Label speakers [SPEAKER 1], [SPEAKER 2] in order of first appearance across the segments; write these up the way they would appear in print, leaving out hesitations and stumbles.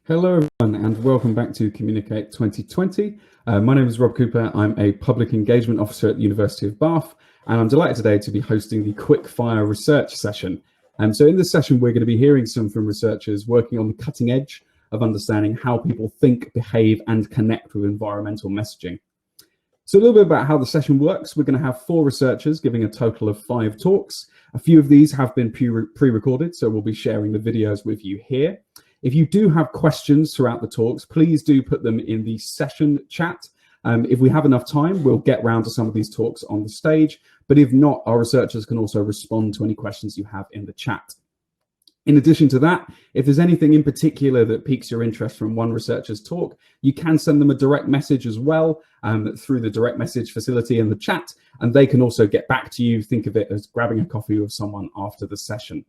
[SPEAKER 1] Hello everyone and welcome back to Communicate 2020. My name is Rob Cooper. I'm a Public Engagement Officer at the University of Bath, and I'm delighted today to be hosting the Quickfire Research session. So in this session, we're going to be hearing from researchers working on the cutting edge of understanding how people think, behave, and connect with environmental messaging. So a little bit about how the session works. We're going to have 4 researchers giving a total of 5 talks. A few of these have been pre-recorded, so we'll be sharing the videos with you here. If you do have questions throughout the talks, please do put them in the session chat. If we have enough time, we'll get round to some of these talks on the stage, but if not, our researchers can also respond to any questions you have in the chat. In addition to that, if there's anything in particular that piques your interest from one researcher's talk, you can send them a direct message as well through the direct message facility in the chat, and they can also get back to you. Think of it as grabbing a coffee with someone after the session.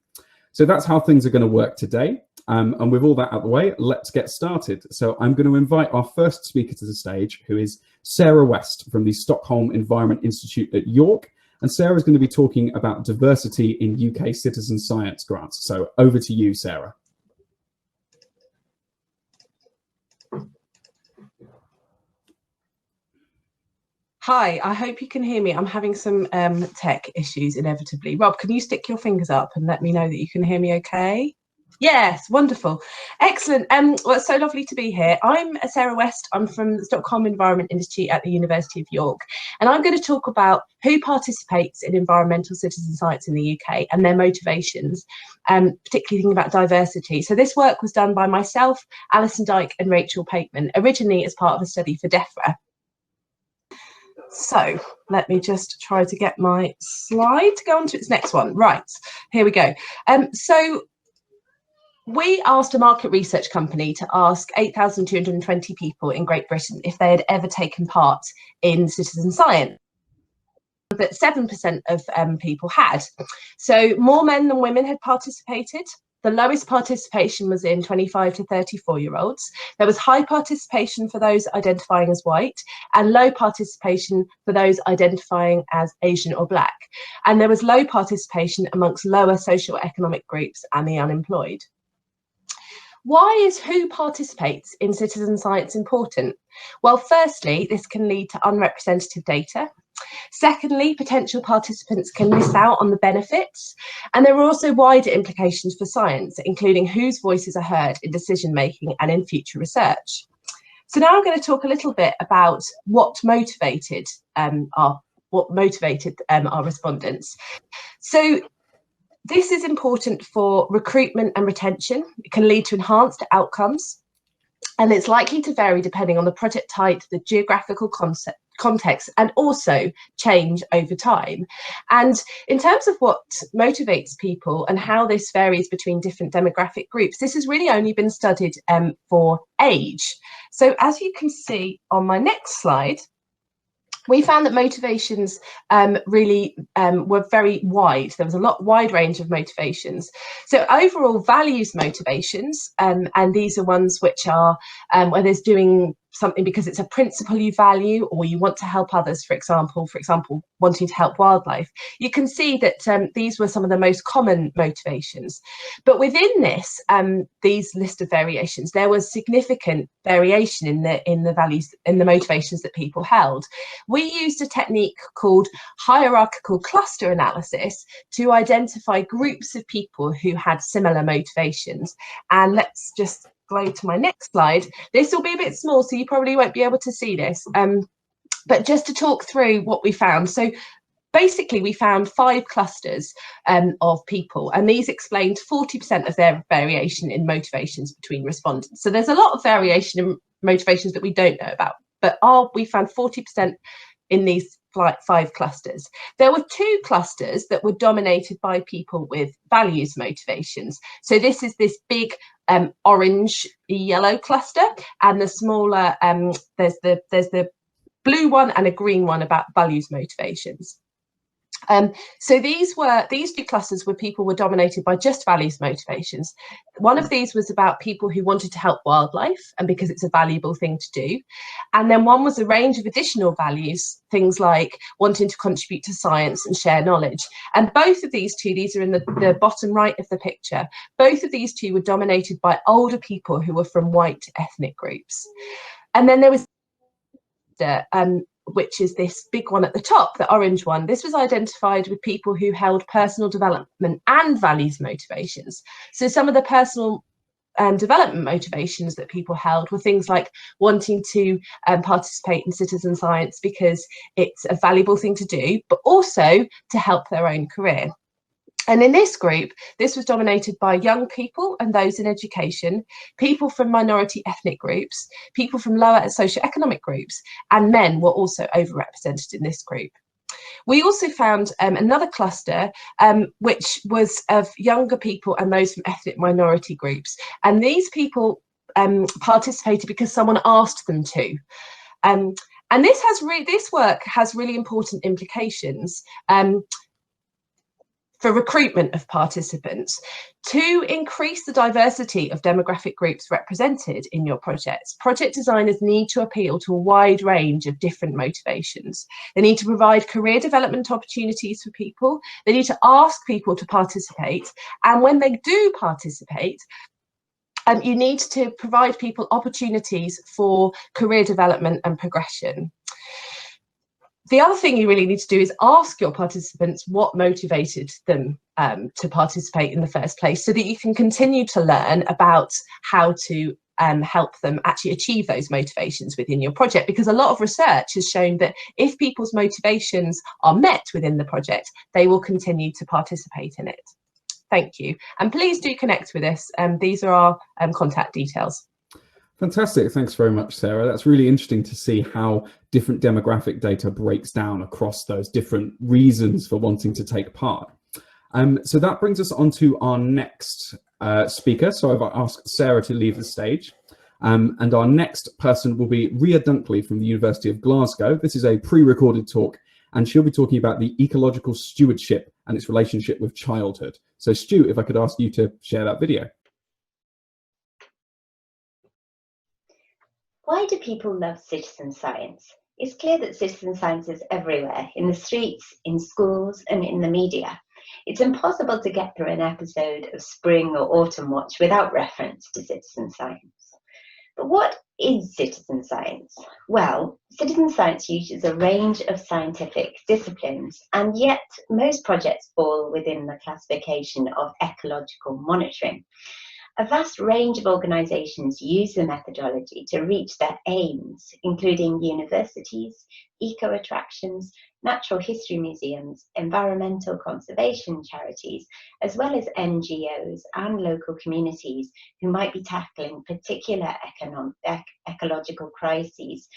[SPEAKER 1] So that's how things are going to work today. And with all that out of the way, let's get started. So I'm going to invite our first speaker to the stage, who is Sarah West from the Stockholm Environment Institute at York. And Sarah is going to be talking about diversity in UK citizen science grants. So over to you, Sarah.
[SPEAKER 2] Hi, I hope you can hear me. I'm having some tech issues inevitably. Rob, can you stick your fingers up and let me know that you can hear me okay? Yes, wonderful. Excellent. Well, it's so lovely to be here. I'm Sarah West. I'm from the Stockholm Environment Institute at the University of York. And I'm going to talk about who participates in environmental citizen science in the UK and their motivations, particularly thinking about diversity. So this work was done by myself, Alison Dyke and Rachel Pateman, originally as part of a study for DEFRA. So let me just try to get my slide to go on to its next one. Right, here we go. So we asked a market research company to ask 8,220 people in Great Britain if they had ever taken part in citizen science. That 7% of people had. So more men than women had participated. The lowest participation was in 25 to 34-year-olds. There was high participation for those identifying as white and low participation for those identifying as Asian or Black. And there was low participation amongst lower socioeconomic groups and the unemployed. Why is who participates in citizen science important? Well, firstly, this can lead to unrepresentative data. Secondly, potential participants can miss out on the benefits. And there are also wider implications for science, including whose voices are heard in decision making and in future research. So now I'm going to talk a little bit about what motivated our respondents. So this is important for recruitment and retention. It can lead to enhanced outcomes, and it's likely to vary depending on the project type, the geographical context, and also change over time. And in terms of what motivates people and how this varies between different demographic groups, this has really only been studied for age. So as you can see on my next slide, we found that motivations really were very wide. There was a wide range of motivations. So overall values motivations, and these are ones which are where there's doing something because it's a principle you value or you want to help others, for example, wanting to help wildlife. You can see that these were some of the most common motivations. But within this, these list of variations, there was significant variation in the values, in the motivations that people held. We used a technique called hierarchical cluster analysis to identify groups of people who had similar motivations. And let's just go to my next slide. This will be a bit small, so you probably won't be able to see this, but just to talk through what we found. So basically we found 5 clusters of people, and these explained 40% of their variation in motivations between respondents. So there's a lot of variation in motivations that we don't know about, but we found 40% in these 5 clusters. There were 2 clusters that were dominated by people with values motivations. So this is this big orange yellow cluster, and the smaller there's the blue one and a green one about values motivations. So these two clusters were people were dominated by just values motivations. One of these was about people who wanted to help wildlife and because it's a valuable thing to do. And then one was a range of additional values, things like wanting to contribute to science and share knowledge. And both of these two, these are in the bottom right of the picture, both of these two were dominated by older people who were from white ethnic groups. And then there was which is this big one at the top, the orange one. This was identified with people who held personal development and values motivations. So some of the personal development motivations that people held were things like wanting to participate in citizen science because it's a valuable thing to do, but also to help their own career. And in this group, this was dominated by young people and those in education, people from minority ethnic groups, people from lower socioeconomic groups, and men were also overrepresented in this group. We also found another cluster, which was of younger people and those from ethnic minority groups. And these people participated because someone asked them to. And this work has really important implications for recruitment of participants. To increase the diversity of demographic groups represented in your projects, project designers need to appeal to a wide range of different motivations. They need to provide career development opportunities for people. They need to ask people to participate. And when they do participate, you need to provide people opportunities for career development and progression. The other thing you really need to do is ask your participants what motivated them to participate in the first place, so that you can continue to learn about how to help them actually achieve those motivations within your project. Because a lot of research has shown that if people's motivations are met within the project, they will continue to participate in it. Thank you. And please do connect with us. These are our contact details.
[SPEAKER 1] Fantastic. Thanks very much, Sarah. That's really interesting to see how different demographic data breaks down across those different reasons for wanting to take part. So that brings us on to our next speaker. So I've asked Sarah to leave the stage. And our next person will be Ria Dunkley from the University of Glasgow. This is a pre-recorded talk, and she'll be talking about the ecological stewardship and its relationship with childhood. So Stu, if I could ask you to share that video.
[SPEAKER 3] Why do people love citizen science? It's clear that citizen science is everywhere, in the streets, in schools, and in the media. It's impossible to get through an episode of Spring or Autumn Watch without reference to citizen science. But what is citizen science? Well, citizen science uses a range of scientific disciplines, and yet most projects fall within the classification of ecological monitoring. A vast range of organisations use the methodology to reach their aims, including universities, eco-attractions, natural history museums, environmental conservation charities, as well as NGOs and local communities who might be tackling particular ecological crises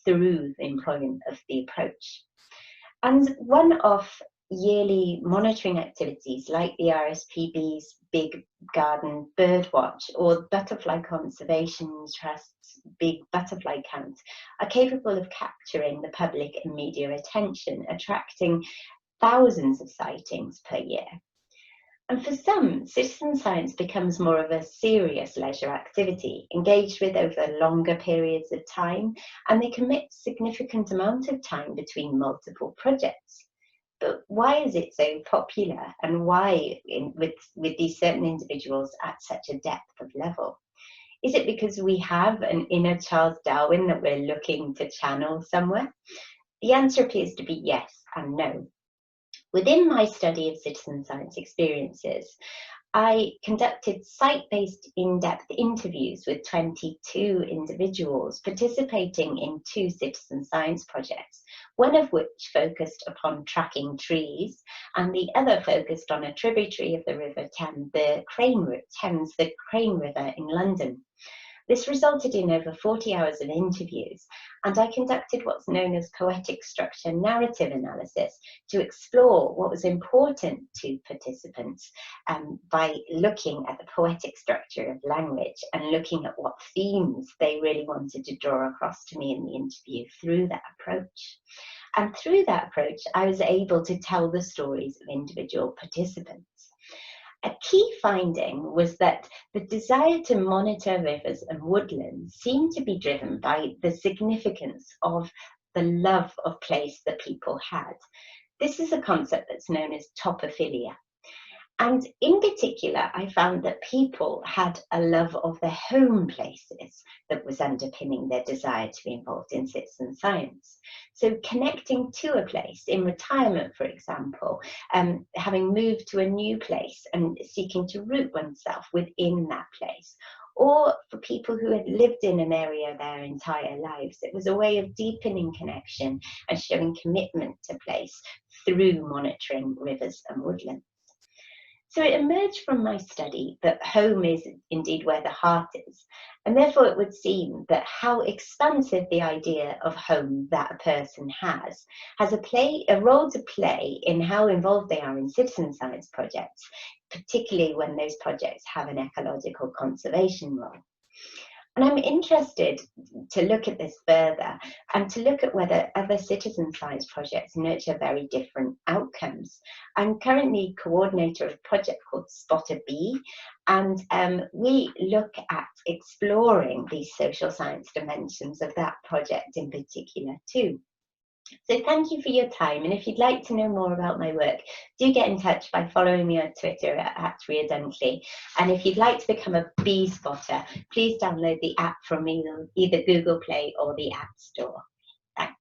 [SPEAKER 3] through the employment of the approach. And one of yearly monitoring activities like the RSPB's Big Garden Birdwatch or Butterfly Conservation Trust's Big Butterfly Count are capable of capturing the public and media attention, attracting thousands of sightings per year. And for some, citizen science becomes more of a serious leisure activity, engaged with over longer periods of time, and they commit significant amount of time between multiple projects. But why is it so popular, and why with these certain individuals at such a depth of level? Is it because we have an inner Charles Darwin that we're looking to channel somewhere? The answer appears to be yes and no. Within my study of citizen science experiences, I conducted site-based in-depth interviews with 22 individuals participating in 2 citizen science projects, one of which focused upon tracking trees and the other focused on a tributary of the River Thames, the Crane River in London. This resulted in over 40 hours of interviews, and I conducted what's known as poetic structure narrative analysis to explore what was important to participants by looking at the poetic structure of language and looking at what themes they really wanted to draw across to me in the interview through that approach. And through that approach, I was able to tell the stories of individual participants. A key finding was that the desire to monitor rivers and woodlands seemed to be driven by the significance of the love of place that people had. This is a concept that's known as topophilia. And in particular, I found that people had a love of their home places that was underpinning their desire to be involved in citizen science. So connecting to a place in retirement, for example, having moved to a new place and seeking to root oneself within that place. Or for people who had lived in an area their entire lives, it was a way of deepening connection and showing commitment to place through monitoring rivers and woodlands. So it emerged from my study that home is indeed where the heart is, and therefore it would seem that how expansive the idea of home that a person has a role to play in how involved they are in citizen science projects, particularly when those projects have an ecological conservation role. And I'm interested to look at this further and to look at whether other citizen science projects nurture very different outcomes. I'm currently coordinator of a project called Spot a Bee, and we look at exploring these social science dimensions of that project in particular too. So thank you for your time, and if you'd like to know more about my work, do get in touch by following me on Twitter at Ria Dunkley. And if you'd like to become a bee spotter, please download the app from either Google Play or the App Store. Thanks.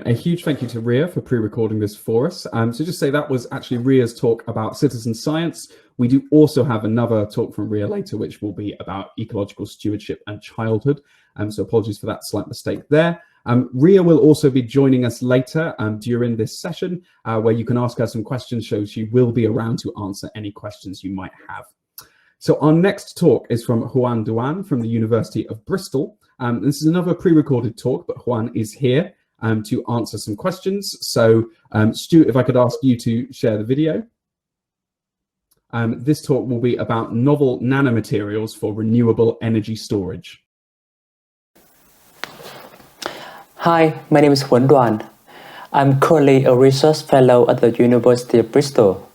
[SPEAKER 1] A huge thank you to Ria for pre-recording this for us. So just say that was actually Ria's talk about citizen science. We do also have another talk from Ria later, which will be about ecological stewardship and childhood. So apologies for that slight mistake there. Ria will also be joining us later during this session, where you can ask her some questions, so she will be around to answer any questions you might have. So our next talk is from Juan Duan from the University of Bristol. This is another pre-recorded talk, but Juan is here to answer some questions. So Stu, if I could ask you to share the video. This talk will be about novel nanomaterials for renewable energy storage.
[SPEAKER 4] Hi, my name is Juan Duan. I'm currently a research fellow at the University of Bristol.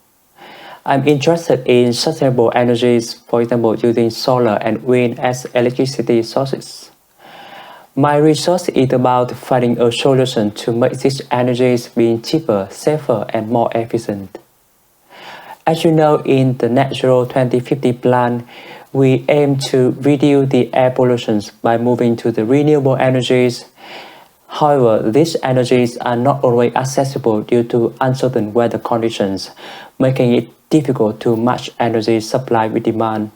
[SPEAKER 4] I'm interested in sustainable energies, for example, using solar and wind as electricity sources. My research is about finding a solution to make these energies being cheaper, safer, and more efficient. As you know, in the Net Zero 2050 plan, we aim to reduce the air pollution by moving to the renewable energies. However, these energies are not always accessible due to uncertain weather conditions, making it difficult to match energy supply with demand.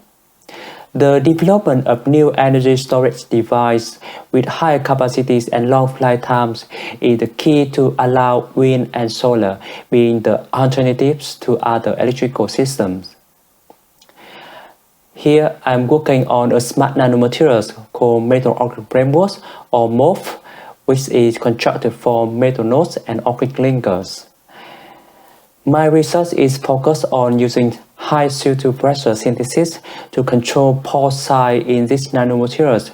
[SPEAKER 4] The development of new energy storage devices with higher capacities and long flight times is the key to allow wind and solar being the alternatives to other electrical systems. Here, I'm working on a smart nanomaterials called metal organic framework, or MOF, which is constructed from metal nodes and organic linkers. My research is focused on using high CO2 pressure synthesis to control pore size in these nanomaterials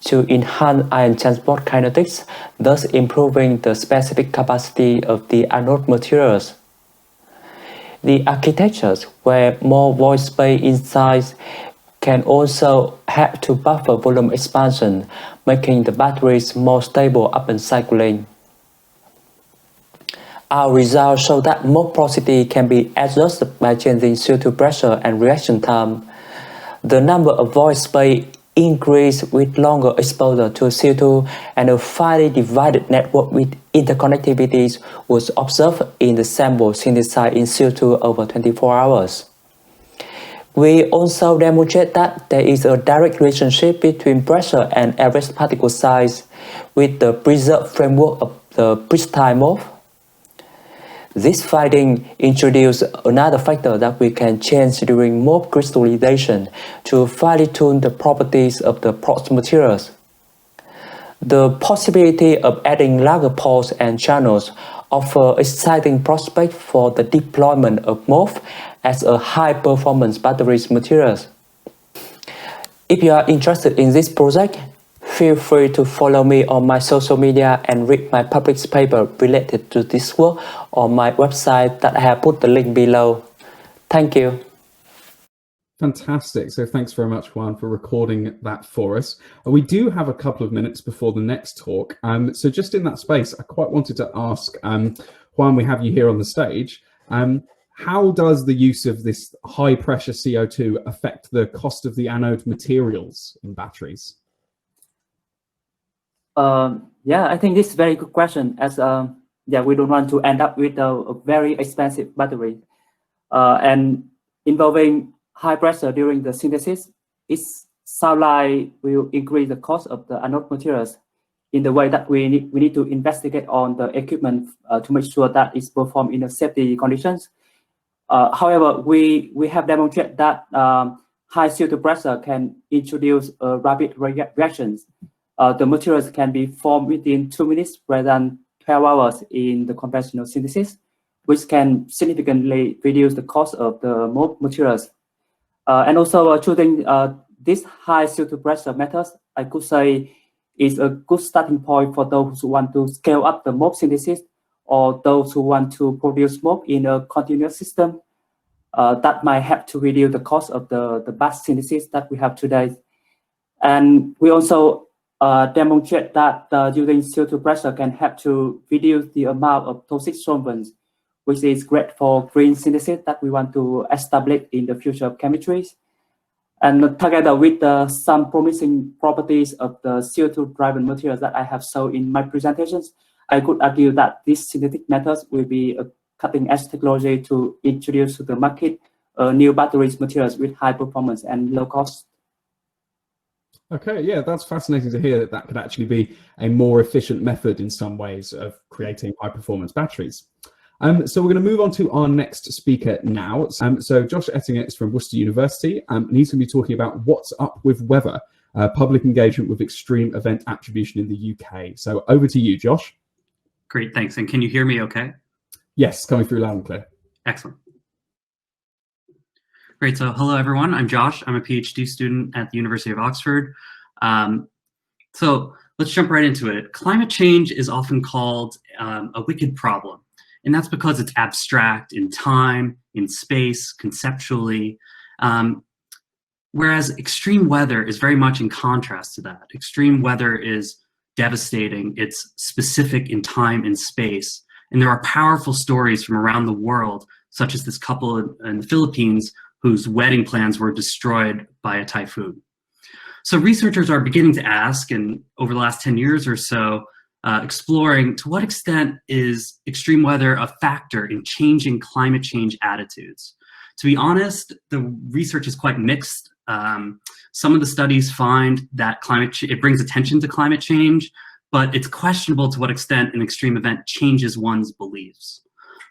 [SPEAKER 4] to enhance ion transport kinetics, thus improving the specific capacity of the anode materials. The architectures where more void space inside can also help to buffer volume expansion, making the batteries more stable upon cycling. Our results show that MOF porosity can be adjusted by changing CO2 pressure and reaction time. The number of void space increase with longer exposure to CO2, and a finely divided network with interconnectivities was observed in the sample synthesized in CO2 over 24 hours. We also demonstrate that there is a direct relationship between pressure and average particle size with the preserved framework of the pristine MOF. This finding introduces another factor that we can change during MOF crystallization to finely tune the properties of the porous materials. The possibility of adding larger pores and channels offer exciting prospects for the deployment of MOF as a high-performance batteries materials. If you are interested in this project, feel feel free to follow me on my social media and read my public paper related to this work on my website that I have put the link below. Thank you.
[SPEAKER 1] Fantastic. So thanks very much, Juan, for recording that for us. We do have a couple of minutes before the next talk. So just in that space, I quite wanted to ask, Juan, we have you here on the stage. How does the use of this high pressure CO2 affect the cost of the anode materials in batteries?
[SPEAKER 5] Yeah, I think this is a very good question, as we don't want to end up with a very expensive battery. And involving high pressure during the synthesis, it sounds like will increase the cost of the anode materials in the way that we need to investigate on the equipment to make sure that it's performed in the safety conditions. However, we have demonstrated that high CO2 pressure can introduce rapid reactions. The materials can be formed within 2 minutes rather than 12 hours in the conventional synthesis, which can significantly reduce the cost of the materials. And also choosing this high CO2 pressure methods, I could say, is a good starting point for those who want to scale up the smoke synthesis, or those who want to produce smoke in a continuous system that might help to reduce the cost of the batch synthesis that we have today. And we also demonstrate that using CO2 pressure can help to reduce the amount of toxic solvents, which is great for green synthesis that we want to establish in the future of chemistries. And together with some promising properties of the CO2-driven materials that I have shown in my presentations, I could argue that these synthetic methods will be a cutting-edge technology to introduce to the market new batteries materials with high performance and low cost.
[SPEAKER 1] Okay, yeah, that's fascinating to hear that could actually be a more efficient method in some ways of creating high-performance batteries. So we're going to move on to our next speaker now. So Josh Ettinger is from Worcester University, and he's going to be talking about what's up with weather, public engagement with extreme event attribution in the UK. So over to you, Josh.
[SPEAKER 6] Great, thanks. And can you hear me okay?
[SPEAKER 1] Yes, coming through loud and clear.
[SPEAKER 6] Excellent. Great, so hello everyone, I'm Josh. I'm a PhD student at the University of Oxford. So let's jump right into it. Climate change is often called a wicked problem. And that's because it's abstract in time, in space, conceptually. Whereas extreme weather is very much in contrast to that. Extreme weather is devastating. It's specific in time and space. And there are powerful stories from around the world, such as this couple in the Philippines whose wedding plans were destroyed by a typhoon. So researchers are beginning to ask, and over the last 10 years or so, exploring to what extent is extreme weather a factor in changing climate change attitudes. To be honest, the research is quite mixed. Some of the studies find that it brings attention to climate change, but it's questionable to what extent an extreme event changes one's beliefs.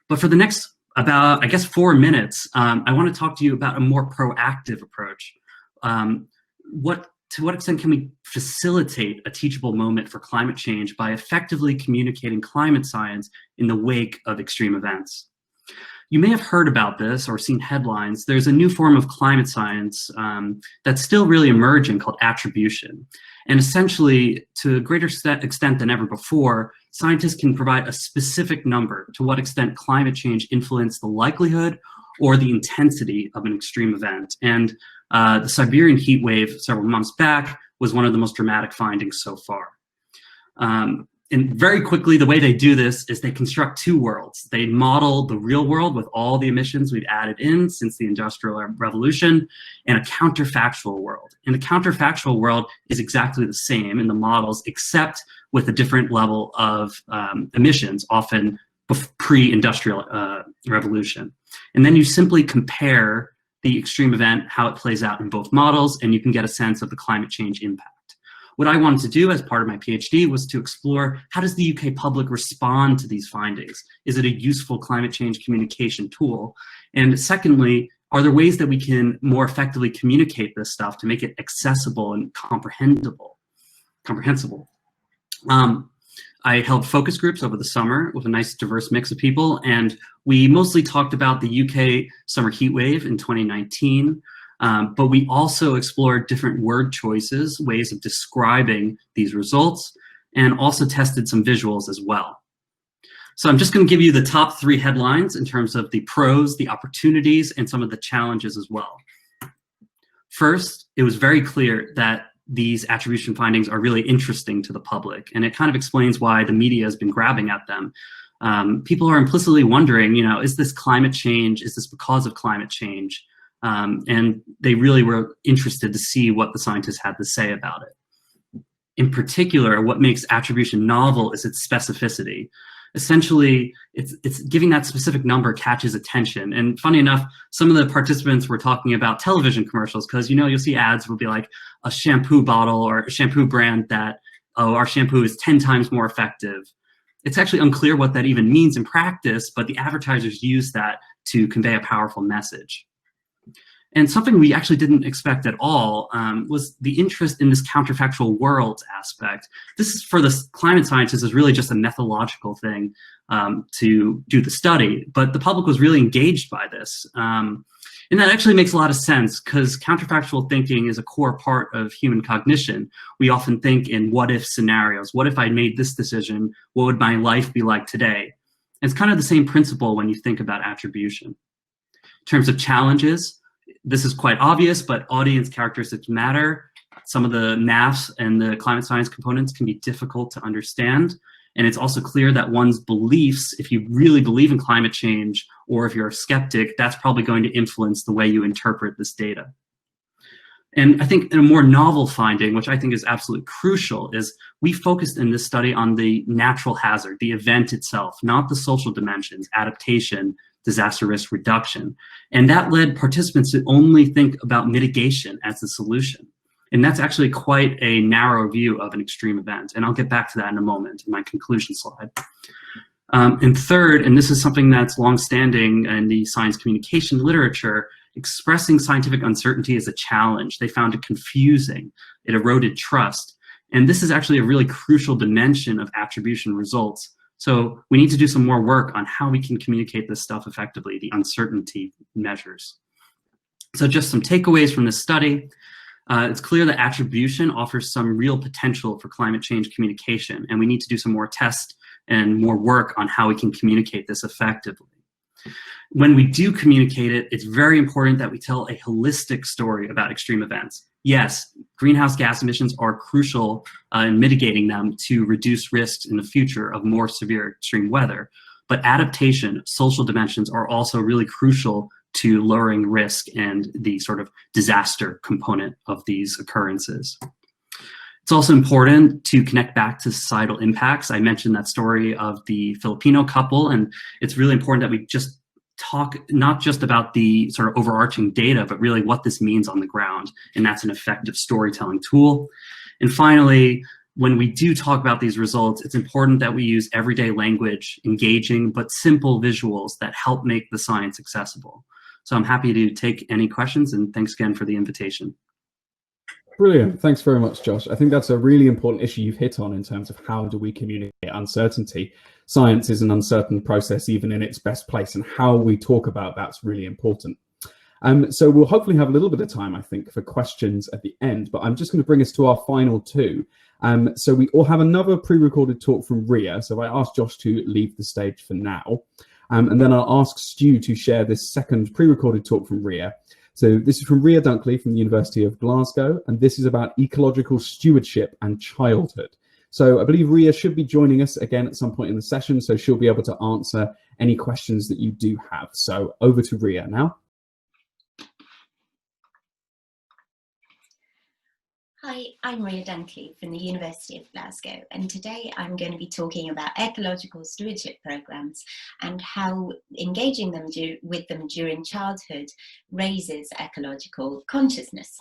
[SPEAKER 6] But for the next about, I guess, 4 minutes, I want to talk to you about a more proactive approach. To what extent can we facilitate a teachable moment for climate change by effectively communicating climate science in the wake of extreme events? You may have heard about this or seen headlines. There's a new form of climate science that's still really emerging called attribution. And essentially, to a greater extent than ever before, scientists can provide a specific number to what extent climate change influenced the likelihood or the intensity of an extreme event. And the Siberian heat wave several months back was one of the most dramatic findings so far. And very quickly, the way they do this is they construct two worlds. They model the real world with all the emissions we've added in since the Industrial Revolution, and a counterfactual world. And the counterfactual world is exactly the same in the models, except with a different level of emissions, often pre-industrial revolution. And then you simply compare the extreme event, how it plays out in both models, and you can get a sense of the climate change impact. What I wanted to do as part of my PhD was to explore, how does the UK public respond to these findings? Is it a useful climate change communication tool? And secondly, are there ways that we can more effectively communicate this stuff to make it accessible and comprehensible? I held focus groups over the summer with a nice diverse mix of people, and we mostly talked about the UK summer heat wave in 2019. But we also explored different word choices, ways of describing these results, and also tested some visuals as well. So I'm just going to give you the top 3 headlines in terms of the pros, the opportunities, and some of the challenges as well. First, it was very clear that these attribution findings are really interesting to the public, and it kind of explains why the media has been grabbing at them. People are implicitly wondering, is this climate change? Is this because of climate change? And they really were interested to see what the scientists had to say about it. In particular, what makes attribution novel is its specificity. Essentially, it's giving that specific number catches attention. And funny enough, some of the participants were talking about television commercials, because you'll see ads will be like a shampoo bottle or a shampoo brand that, oh, our shampoo is 10 times more effective. It's actually unclear what that even means in practice, but the advertisers use that to convey a powerful message. And something we actually didn't expect at all was the interest in this counterfactual world aspect. This is, for the climate scientists, is really just a methodological thing to do the study, but the public was really engaged by this. And that actually makes a lot of sense, because counterfactual thinking is a core part of human cognition. We often think in what-if scenarios. What if I made this decision? What would my life be like today? And it's kind of the same principle when you think about attribution. In terms of challenges, this is quite obvious, but audience characteristics matter. Some of the maths and the climate science components can be difficult to understand. And it's also clear that one's beliefs, if you really believe in climate change, or if you're a skeptic, that's probably going to influence the way you interpret this data. And I think a more novel finding, which I think is absolutely crucial, is we focused in this study on the natural hazard, the event itself, not the social dimensions, adaptation, disaster risk reduction. And that led participants to only think about mitigation as the solution. And that's actually quite a narrow view of an extreme event. And I'll get back to that in a moment in my conclusion slide. And third, and this is something that's longstanding in the science communication literature, expressing scientific uncertainty is a challenge. They found it confusing. It eroded trust. And this is actually a really crucial dimension of attribution results. So we need to do some more work on how we can communicate this stuff effectively, the uncertainty measures. So just some takeaways from this study. It's clear that attribution offers some real potential for climate change communication, and we need to do some more tests and more work on how we can communicate this effectively. When we do communicate it, it's very important that we tell a holistic story about extreme events. Yes, greenhouse gas emissions are crucial in mitigating them to reduce risks in the future of more severe extreme weather, but adaptation, social dimensions are also really crucial to lowering risk and the sort of disaster component of these occurrences. It's also important to connect back to societal impacts. I mentioned that story of the Filipino couple, and it's really important that we just talk not just about the sort of overarching data, but really what this means on the ground. And that's an effective storytelling tool. And finally, when we do talk about these results, it's important that we use everyday language, engaging but simple visuals that help make the science accessible. So I'm happy to take any questions, and thanks again for the invitation.
[SPEAKER 1] Brilliant. Thanks very much, Josh. I think that's a really important issue you've hit on in terms of how do we communicate uncertainty. Science is an uncertain process, even in its best place, and how we talk about that's really important. So we'll hopefully have a little bit of time, I think, for questions at the end, but I'm just going to bring us to our final two. So we all have another pre-recorded talk from Ria. So I asked Josh to leave the stage for now. And then I'll ask Stu to share this second pre-recorded talk from Ria. So this is from Ria Dunkley from the University of Glasgow, and this is about ecological stewardship and childhood. So I believe Ria should be joining us again at some point in the session, so she'll be able to answer any questions that you do have. So over to Ria now.
[SPEAKER 7] Hi, I'm Ria Dunkley from the University of Glasgow, and today I'm going to be talking about ecological stewardship programs and how engaging them with them during childhood raises ecological consciousness.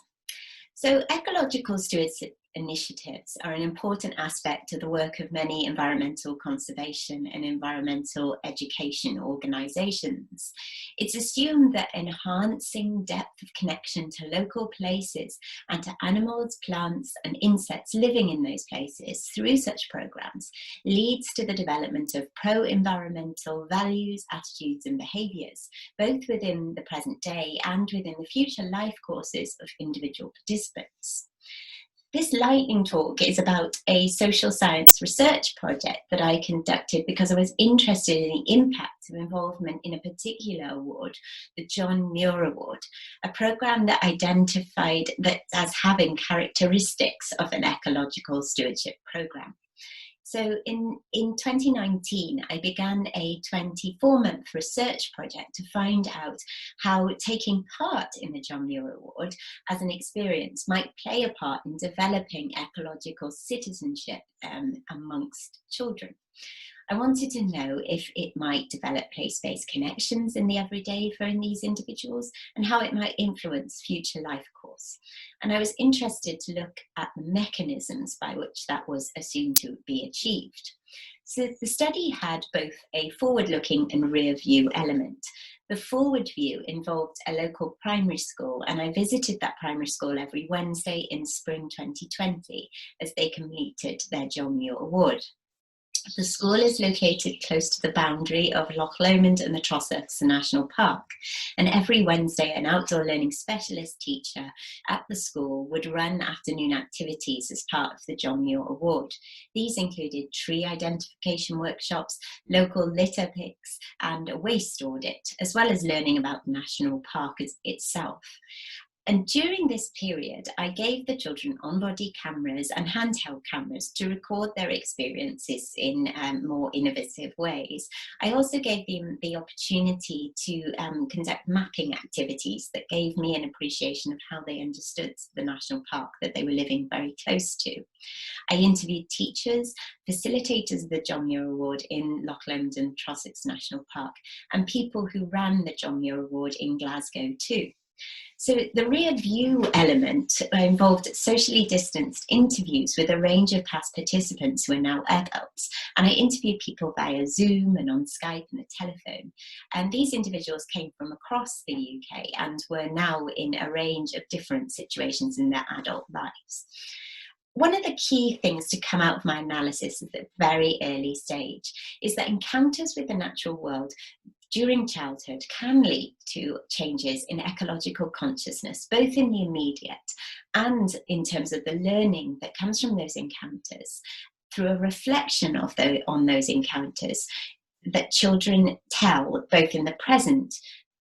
[SPEAKER 7] So ecological stewardship initiatives are an important aspect of the work of many environmental conservation and environmental education organisations. It's assumed that enhancing depth of connection to local places and to animals, plants and insects living in those places through such programmes leads to the development of pro-environmental values, attitudes and behaviours, both within the present day and within the future life courses of individual participants. This lightning talk is about a social science research project that I conducted because I was interested in the impact of involvement in a particular award, the John Muir Award, a programme that identified that as having characteristics of an ecological stewardship programme. So in 2019, I began a 24-month research project to find out how taking part in the John Muir Award as an experience might play a part in developing ecological citizenship amongst children. I wanted to know if it might develop place-based connections in the everyday for these individuals and how it might influence future life course. And I was interested to look at the mechanisms by which that was assumed to be achieved. So the study had both a forward-looking and rear-view element. The forward view involved a local primary school, and I visited that primary school every Wednesday in spring 2020 as they completed their John Muir Award. The school is located close to the boundary of Loch Lomond and the Trossachs National Park, and every Wednesday an outdoor learning specialist teacher at the school would run afternoon activities as part of the John Muir Award. These included tree identification workshops, local litter picks and a waste audit, as well as learning about the national park itself. And during this period, I gave the children on-body cameras and handheld cameras to record their experiences in more innovative ways. I also gave them the opportunity to conduct mapping activities that gave me an appreciation of how they understood the national park that they were living very close to. I interviewed teachers, facilitators of the John Muir Award in Loch Lomond and Trossachs National Park, and people who ran the John Muir Award in Glasgow too. So the rear view element involved socially distanced interviews with a range of past participants who are now adults. And I interviewed people via Zoom and on Skype and the telephone. And these individuals came from across the UK and were now in a range of different situations in their adult lives. One of the key things to come out of my analysis at the very early stage is that encounters with the natural world during childhood can lead to changes in ecological consciousness, both in the immediate and in terms of the learning that comes from those encounters through a reflection of on those encounters that children tell both in the present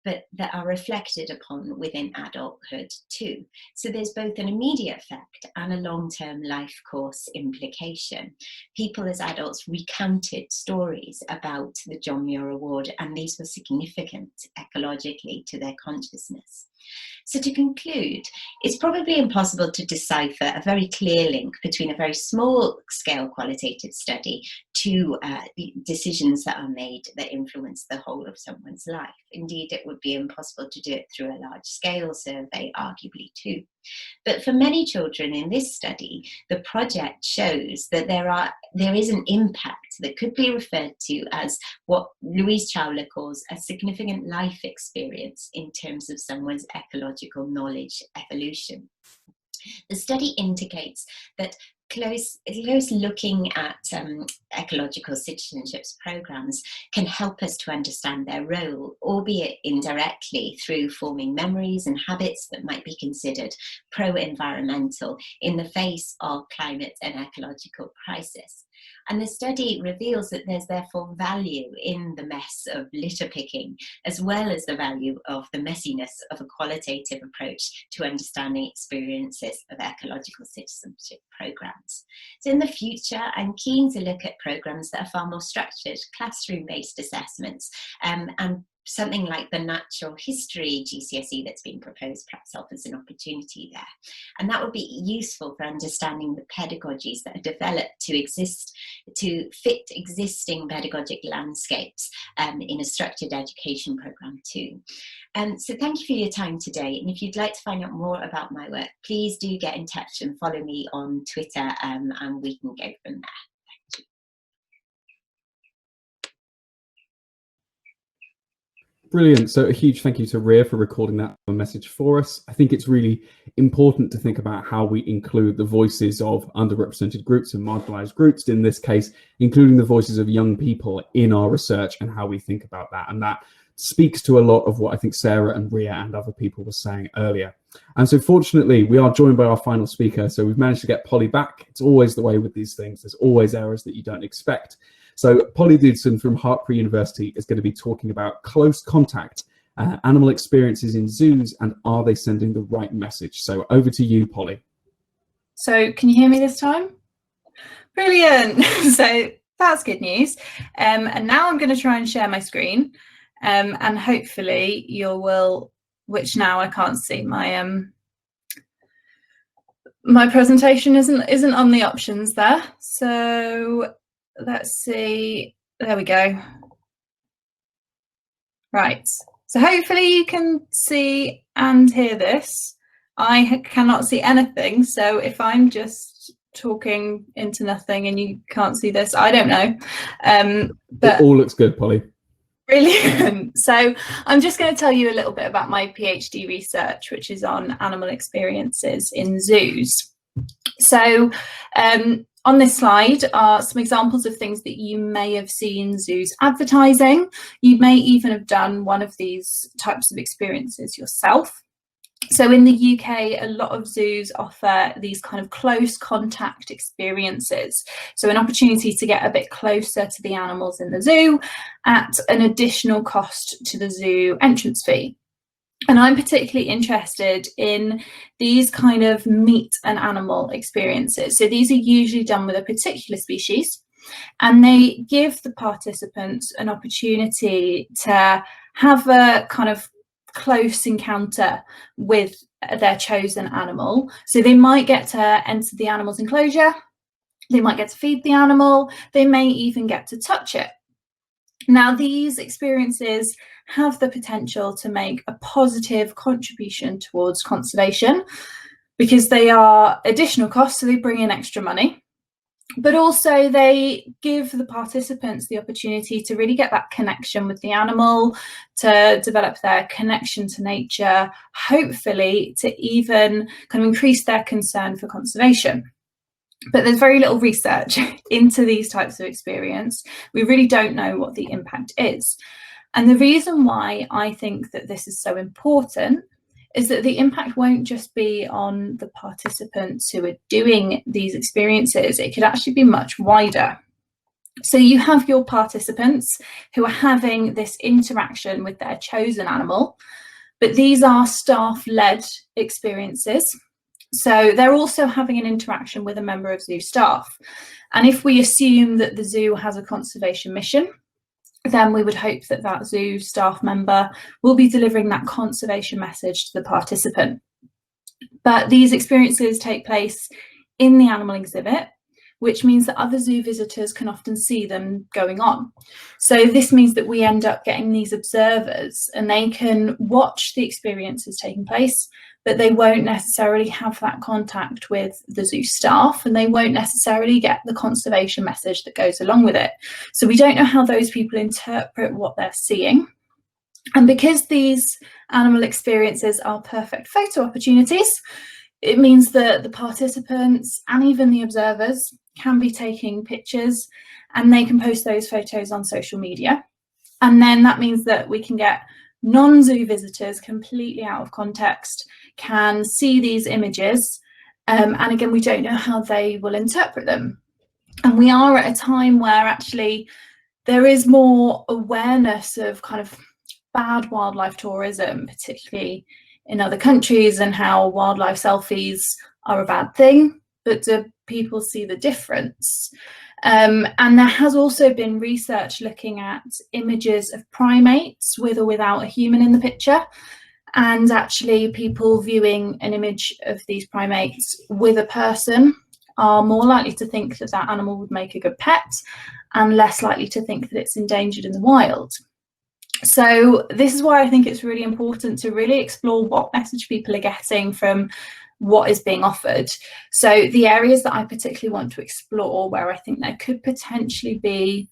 [SPEAKER 7] but that are reflected upon within adulthood too. So there's both an immediate effect and a long-term life course implication. People as adults recounted stories about the John Muir Award, and these were significant ecologically to their consciousness. So to conclude, it's probably impossible to decipher a very clear link between a very small scale qualitative study to the decisions that are made that influence the whole of someone's life. Indeed, it would be impossible to do it through a large scale survey, arguably too. But for many children in this study, the project shows that there is an impact that could be referred to as what Louise Chowler calls a significant life experience in terms of someone's ecological knowledge evolution. The study indicates that close looking at ecological citizenships programs can help us to understand their role, albeit indirectly, through forming memories and habits that might be considered pro-environmental in the face of climate and ecological crisis. And the study reveals that there's therefore value in the mess of litter picking, as well as the value of the messiness of a qualitative approach to understanding experiences of ecological citizenship programs. So in the future, I'm keen to look at programs that are far more structured, classroom-based assessments, and something like the natural history GCSE that's been proposed perhaps offers an opportunity there. And that would be useful for understanding the pedagogies that are developed to fit existing pedagogic landscapes in a structured education program too. So thank you for your time today. And if you'd like to find out more about my work, please do get in touch and follow me on Twitter, and we can go from there.
[SPEAKER 1] Brilliant. So a huge thank you to Ria for recording that message for us. I think it's really important to think about how we include the voices of underrepresented groups and marginalized groups, in this case, including the voices of young people in our research and how we think about that. And that speaks to a lot of what I think Sarah and Ria and other people were saying earlier. And so fortunately, we are joined by our final speaker. So we've managed to get Polly back. It's always the way with these things. There's always errors that you don't expect. So Polly Dudson from Hartpury University is going to be talking about close contact, animal experiences in zoos, and are they sending the right message? So over to you, Polly.
[SPEAKER 8] So can you hear me this time? Brilliant. So that's good news. And now I'm going to try and share my screen, and hopefully you will, which now I can't see, my my presentation isn't on the options there. So let's see, there we go. Right, so hopefully you can see and hear this. I cannot see anything, so if I'm just talking into nothing and you can't see this, I don't know. But
[SPEAKER 1] it all looks good, Polly.
[SPEAKER 8] Brilliant. So I'm just going to tell you a little bit about my PhD research, which is on animal experiences in zoos. So on this slide are some examples of things that you may have seen zoos advertising. You may even have done one of these types of experiences yourself. So in the UK, a lot of zoos offer these kind of close contact experiences. So an opportunity to get a bit closer to the animals in the zoo at an additional cost to the zoo entrance fee. And I'm particularly interested in these kind of meet an animal experiences. So these are usually done with a particular species, and they give the participants an opportunity to have a kind of close encounter with their chosen animal. So they might get to enter the animal's enclosure, they might get to feed the animal, they may even get to touch it. Now, these experiences have the potential to make a positive contribution towards conservation because they are additional costs, so they bring in extra money, but also they give the participants the opportunity to really get that connection with the animal, to develop their connection to nature, hopefully to even kind of increase their concern for conservation. But there's very little research into these types of experience. We really don't know what the impact is. And the reason why I think that this is so important is that the impact won't just be on the participants who are doing these experiences. It could actually be much wider. So you have your participants who are having this interaction with their chosen animal, but these are staff-led experiences. So they're also having an interaction with a member of zoo staff. And if we assume that the zoo has a conservation mission, then we would hope that that zoo staff member will be delivering that conservation message to the participant. But these experiences take place in the animal exhibit, which means that other zoo visitors can often see them going on. So this means that we end up getting these observers and they can watch the experiences taking place, but they won't necessarily have that contact with the zoo staff and they won't necessarily get the conservation message that goes along with it. So we don't know how those people interpret what they're seeing. And because these animal experiences are perfect photo opportunities, it means that the participants and even the observers can be taking pictures and they can post those photos on social media. And then that means that we can get non-zoo visitors completely out of context, can see these images, and again, we don't know how they will interpret them. And we are at a time where actually there is more awareness of kind of bad wildlife tourism, particularly in other countries, and how wildlife selfies are a bad thing, but do people see the difference? And there has also been research looking at images of primates with or without a human in the picture. And actually people viewing an image of these primates with a person are more likely to think that that animal would make a good pet and less likely to think that it's endangered in the wild. So this is why I think it's really important to really explore what message people are getting from what is being offered. So the areas that I particularly want to explore where I think there could potentially be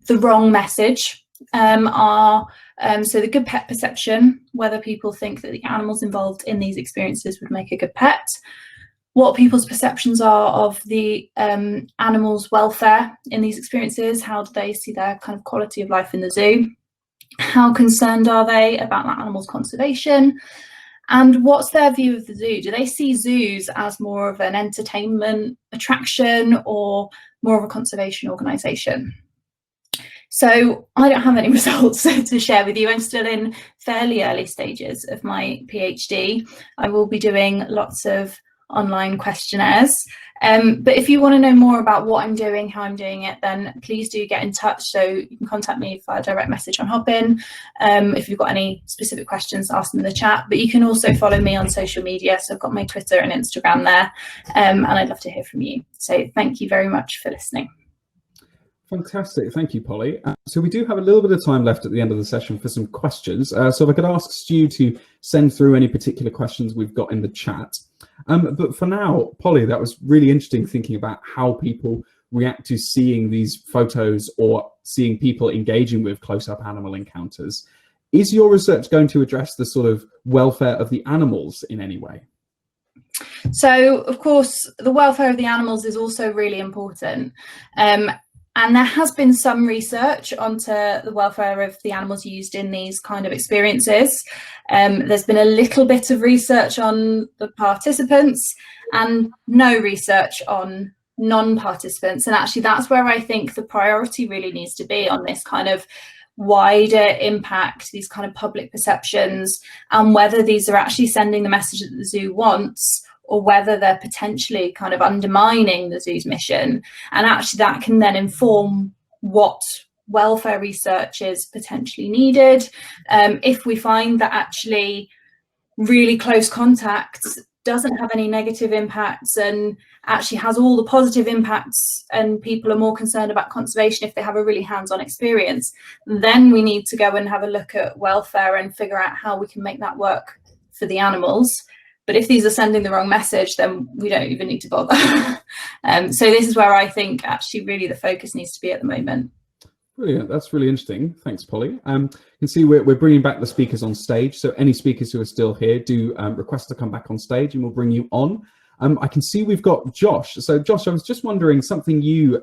[SPEAKER 8] the wrong message are so the good pet perception, whether people think that the animals involved in these experiences would make a good pet, what people's perceptions are of the animals' welfare in these experiences, how do they see their kind of quality of life in the zoo, how concerned are they about that animal's conservation, and what's their view of the zoo? Do they see zoos as more of an entertainment attraction or more of a conservation organisation? So I don't have any results to share with you. I'm still in fairly early stages of my PhD. I will be doing lots of online questionnaires. But if you want to know more about what I'm doing, how I'm doing it, then please do get in touch. So you can contact me via direct message on Hopin. If you've got any specific questions, ask them in the chat. But you can also follow me on social media. So I've got my Twitter and Instagram there. And I'd love to hear from you. So thank you very much for listening.
[SPEAKER 1] Fantastic. Thank you, Polly. So we do have a little bit of time left at the end of the session for some questions. So if I could ask Stu to send through any particular questions we've got in the chat. But for now, Polly, that was really interesting, thinking about how people react to seeing these photos or seeing people engaging with close-up animal encounters. Is your research going to address the sort of welfare of the animals in any way?
[SPEAKER 8] So, of course, the welfare of the animals is also really important. And there has been some research onto the welfare of the animals used in these kind of experiences. There's been a little bit of research on the participants and no research on non-participants. And actually that's where I think the priority really needs to be, on this kind of wider impact, these kind of public perceptions, and whether these are actually sending the message that the zoo wants, or whether they're potentially kind of undermining the zoo's mission. And actually that can then inform what welfare research is potentially needed. If we find that actually really close contact doesn't have any negative impacts and actually has all the positive impacts, and people are more concerned about conservation if they have a really hands-on experience, then we need to go and have a look at welfare and figure out how we can make that work for the animals. But if these are sending the wrong message, then we don't even need to bother. So this is where I think actually really the focus needs to be at the moment.
[SPEAKER 1] Brilliant. That's really interesting. Thanks, Polly. You can see we're bringing back the speakers on stage. So any speakers who are still here, do request to come back on stage and we'll bring you on. I can see we've got Josh. So Josh, I was just wondering, something you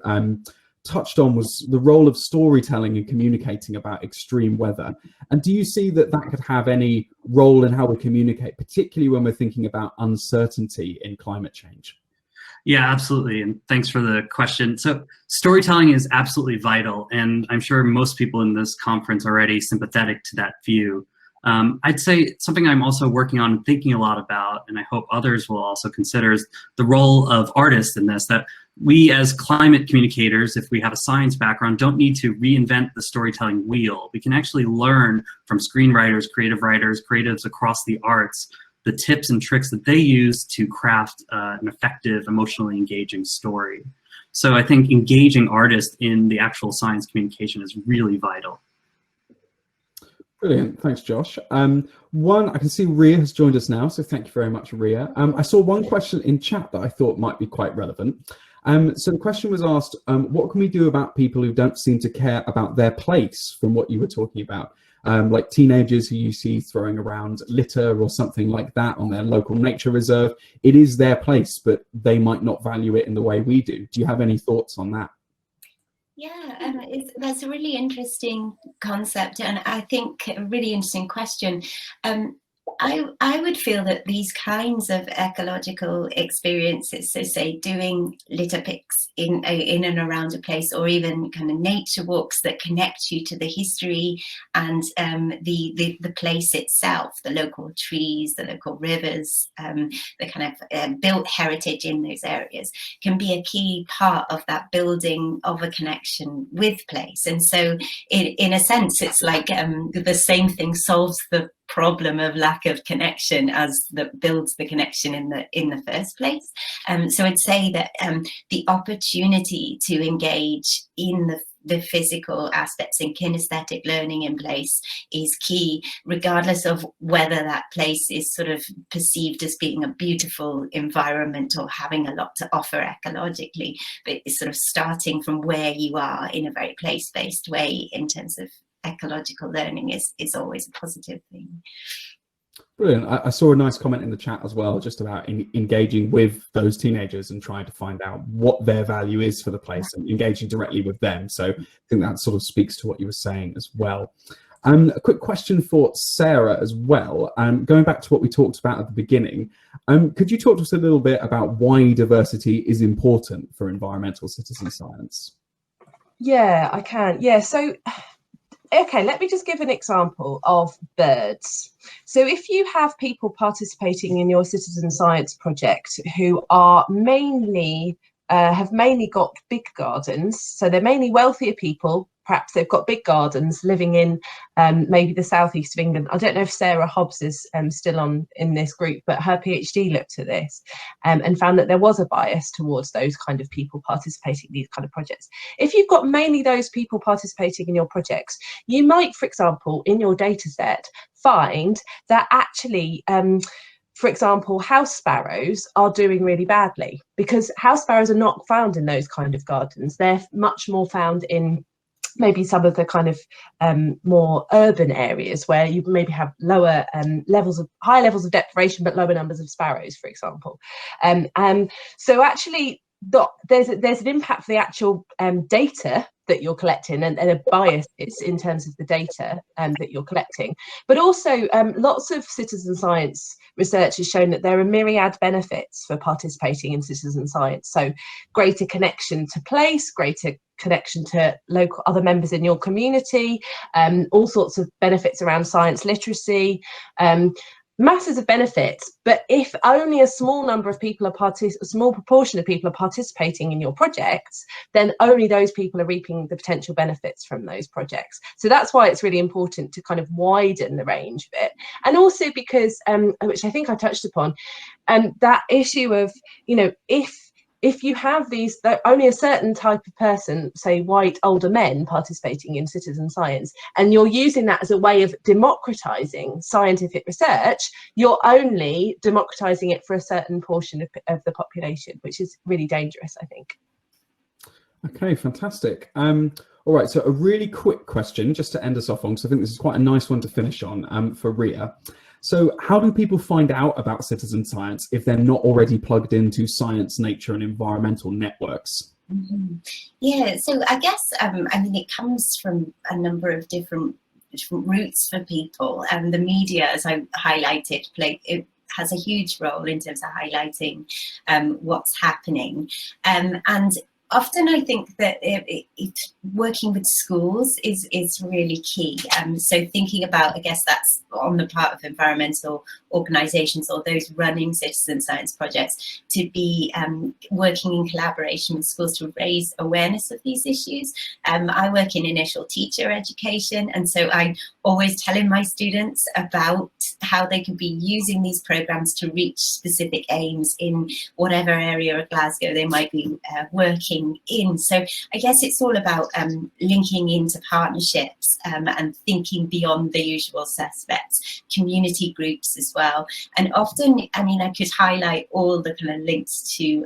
[SPEAKER 1] touched on was the role of storytelling and communicating about extreme weather. And do you see that that could have any role in how we communicate, particularly when we're thinking about uncertainty in climate change?
[SPEAKER 6] Yeah, absolutely. And thanks for the question. So storytelling is absolutely vital. And I'm sure most people in this conference are already sympathetic to that view. I'd say something I'm also working on and thinking a lot about, and I hope others will also consider, is the role of artists in this, that we as climate communicators, if we have a science background, don't need to reinvent the storytelling wheel. We can actually learn from screenwriters, creative writers, creatives across the arts, the tips and tricks that they use to craft an effective, emotionally engaging story. So I think engaging artists in the actual science communication is really vital.
[SPEAKER 1] Brilliant. Thanks, Josh. I can see Ria has joined us now, so thank you very much, Ria. I saw one question in chat that I thought might be quite relevant. So the question was asked, what can we do about people who don't seem to care about their place, from what you were talking about? Like teenagers who you see throwing around litter or something like that on their local nature reserve. It is their place, but they might not value it in the way we do. Do you have any thoughts on that?
[SPEAKER 7] Yeah, that's a really interesting concept, and I think a really interesting question. I would feel that these kinds of ecological experiences, so say doing litter picks in and around a place, or even kind of nature walks that connect you to the history and the place itself, the local trees, the local rivers, the kind of built heritage in those areas, can be a key part of that building of a connection with place. And so in a sense, it's like the same thing solves the problem of lack of connection as that builds the connection in the first place. So I'd say that the opportunity to engage in the physical aspects in kinesthetic learning in place is key, regardless of whether that place is sort of perceived as being a beautiful environment or having a lot to offer ecologically, but it's sort of starting from where you are in a very place-based way in terms of ecological learning is always a positive thing.
[SPEAKER 1] Brilliant. I saw a nice comment in the chat as well, just about engaging with those teenagers and trying to find out what their value is for the place and engaging directly with them. So I think that sort of speaks to what you were saying as well. A quick question for Sarah as well. Going back to what we talked about at the beginning, could you talk to us a little bit about why diversity is important for environmental citizen science?
[SPEAKER 2] Yeah, I can. Yeah, so okay, let me just give an example of birds. So if you have people participating in your citizen science project who are mainly have mainly got big gardens, so they're mainly wealthier people, perhaps they've got big gardens living in maybe the southeast of England. I don't know if Sarah Hobbs is still on in this group, but her PhD looked at this and found that there was a bias towards those kind of people participating in these kind of projects. If you've got mainly those people participating in your projects, you might, for example, in your data set, find that actually for example, house sparrows are doing really badly, because house sparrows are not found in those kind of gardens. They're much more found in maybe some of the kind of more urban areas where you maybe have lower higher levels of deprivation, but lower numbers of sparrows, for example. So actually, there's an impact for the actual data that you're collecting and a bias in terms of the data that you're collecting. But also lots of citizen science research has shown that there are myriad benefits for participating in citizen science. So greater connection to place, greater connection to local other members in your community, all sorts of benefits around science literacy, masses of benefits. But if only a small number of people a small proportion of people are participating in your projects, then only those people are reaping the potential benefits from those projects. So that's why it's really important to kind of widen the range of it. And also because, which I think I touched upon, that issue of, you know, if you have these, only a certain type of person, say white older men, participating in citizen science, and you're using that as a way of democratizing scientific research, you're only democratizing it for a certain portion of the population, which is really dangerous, I think.
[SPEAKER 1] Okay, fantastic. All right, so a really quick question just to end us off on, because I think this is quite a nice one to finish on for Ria. So how do people find out about citizen science if they're not already plugged into science, nature and environmental networks?
[SPEAKER 7] Mm-hmm. Yeah, so I guess, I mean, it comes from a number of different routes for people, and the media, as I highlighted, it has a huge role in terms of highlighting what's happening. And often I think that working with schools is really key. So thinking about, I guess that's on the part of environmental organisations or those running citizen science projects, to be working in collaboration with schools to raise awareness of these issues. I work in initial teacher education, and so I'm always telling my students about how they could be using these programmes to reach specific aims in whatever area of Glasgow they might be working in. So I guess it's all about linking into partnerships and thinking beyond the usual suspects, community groups as well. And often, I mean, I could highlight all the kind of links to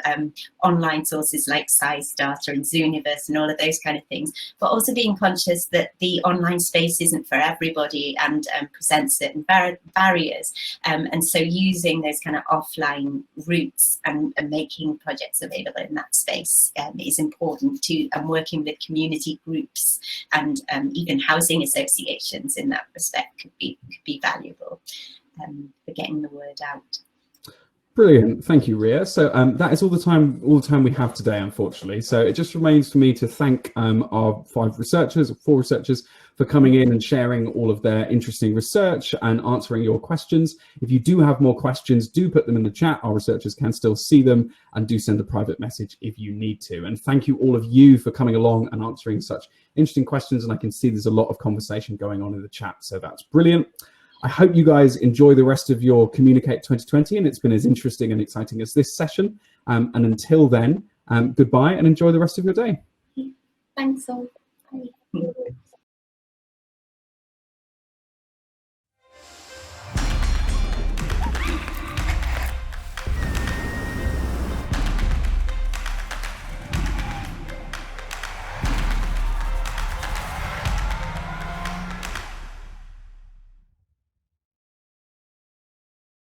[SPEAKER 7] online sources like SciStarter and Zooniverse and all of those kind of things, but also being conscious that the online space isn't for everybody and presents certain barriers. And so using those kind of offline routes and making projects available in that space is important too, and working with community groups and even housing associations in that respect could be valuable. for getting the word out.
[SPEAKER 1] Brilliant, thank you, Ria. So that is all the time we have today, unfortunately. So it just remains for me to thank our four researchers for coming in and sharing all of their interesting research and answering your questions. If you do have more questions, do put them in the chat. Our researchers can still see them, and do send a private message if you need to. And thank you all of you for coming along and answering such interesting questions. And I can see there's a lot of conversation going on in the chat, so that's brilliant. I hope you guys enjoy the rest of your Communicate 2020, and it's been as interesting and exciting as this session. And until then, goodbye and enjoy the rest of your day.
[SPEAKER 8] Thanks all. Bye.